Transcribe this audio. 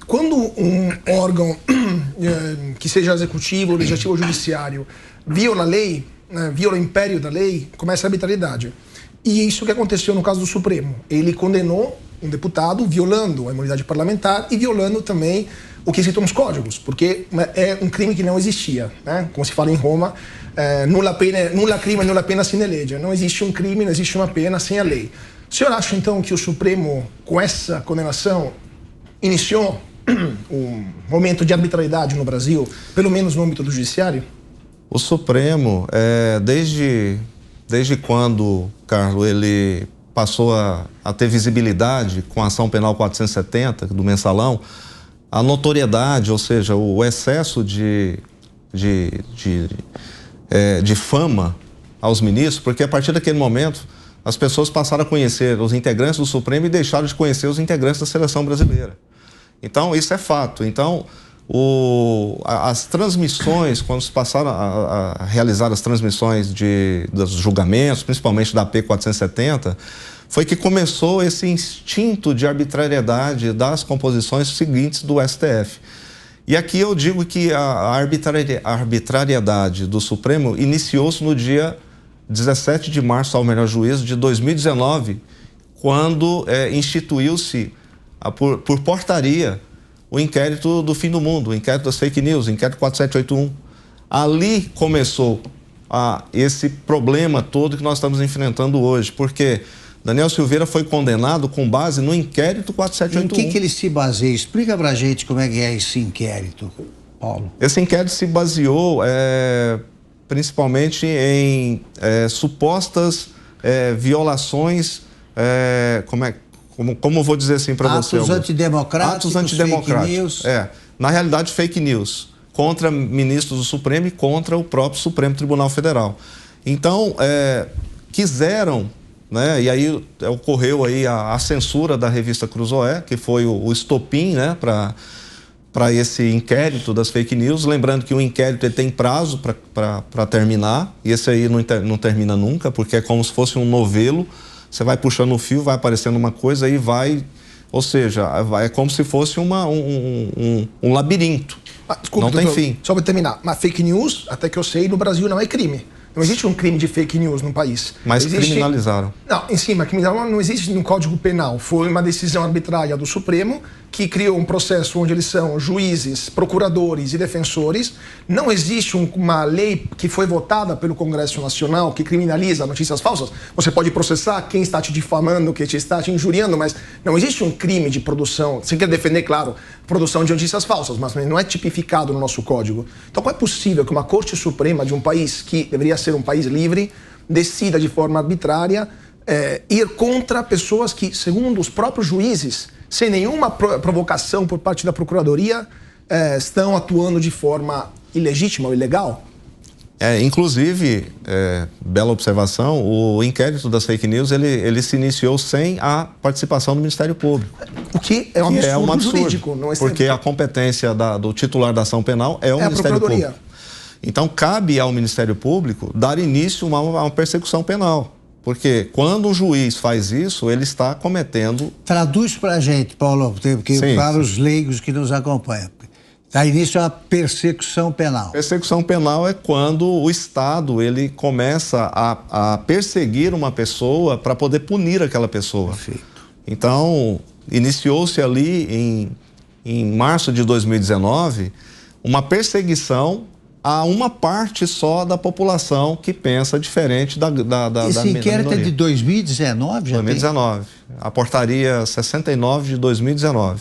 Quando um órgão, que seja executivo, legislativo ou judiciário, viola a lei, viola o império da lei, começa a arbitrariedade. E isso que aconteceu no caso do Supremo. Ele condenou um deputado violando a imunidade parlamentar e violando também o que citam os códigos, porque é um crime que não existia, né? Como se fala em Roma, nulla crime, nulla pena sine legge. Não existe um crime, não existe uma pena sem a lei. O senhor acha, então, que o Supremo, com essa condenação, iniciou um momento de arbitrariedade no Brasil, pelo menos no âmbito do judiciário? O Supremo, desde quando, Carlos, ele passou a ter visibilidade com a ação penal 470 do mensalão, a notoriedade, ou seja, o excesso de fama aos ministros, porque a partir daquele momento as pessoas passaram a conhecer os integrantes do Supremo e deixaram de conhecer os integrantes da seleção brasileira. Então, isso é fato. Então, as transmissões, quando se passaram a realizar as transmissões dos julgamentos, principalmente da AP 470, foi que começou esse instinto de arbitrariedade das composições seguintes do STF. E aqui eu digo que a arbitrariedade do Supremo iniciou-se no dia 17 de março, ao melhor juízo, de 2019, quando instituiu-se por portaria o inquérito do fim do mundo, o inquérito das fake news, o inquérito 4781. Ali começou esse problema todo que nós estamos enfrentando hoje, porque Daniel Silveira foi condenado com base no inquérito 4781. Em que ele se baseia? Explica pra gente como é que é esse inquérito, Paulo. Esse inquérito se baseou principalmente em supostas violações, como vou dizer assim para você? Atos antidemocráticos, atos antidemocráticos. Fake news. Na realidade, fake news contra ministros do Supremo e contra o próprio Supremo Tribunal Federal. Então, quiseram, né, e aí ocorreu aí a censura da revista Cruzoé, que foi o estopim, né, para esse inquérito das fake news. Lembrando que o inquérito ele tem prazo para terminar, e esse aí não termina nunca, porque é como se fosse um novelo. Você vai puxando o fio, vai aparecendo uma coisa e vai... Ou seja, é como se fosse um labirinto. Desculpa, não doutor, tem fim. Só para terminar, mas fake news, até que eu sei, no Brasil não é crime. Não existe um crime de fake news no país. Mas criminalizaram. Não, em cima, criminalizaram não existe no Código Penal. Foi uma decisão arbitrária do Supremo que criou um processo onde eles são juízes, procuradores e defensores. Não existe uma lei que foi votada pelo Congresso Nacional que criminaliza notícias falsas. Você pode processar quem está te difamando, quem está te injuriando, mas não existe um crime de produção. Você quer defender, claro, produção de notícias falsas, mas não é tipificado no nosso código. Então, como é possível que uma Corte Suprema de um país que deveria ser um país livre decida de forma arbitrária ir contra pessoas que, segundo os próprios juízes, sem nenhuma provocação por parte da Procuradoria, estão atuando de forma ilegítima ou ilegal? Inclusive, bela observação, o inquérito das fake news, ele se iniciou sem a participação do Ministério Público. O que é um absurdo jurídico. Não é porque a competência do titular da ação penal é o Ministério Público. Então, cabe ao Ministério Público dar início a uma persecução penal. Porque quando o juiz faz isso, ele está cometendo... Traduz para a gente, Paulo, porque para os leigos que nos acompanham. Dá início à persecução penal. Persecução penal é quando o Estado ele começa a perseguir uma pessoa para poder punir aquela pessoa. Perfeito. Então, iniciou-se ali em março de 2019 uma perseguição a uma parte só da população que pensa diferente da Esse inquérito é de 2019? 2019. A portaria 69 de 2019.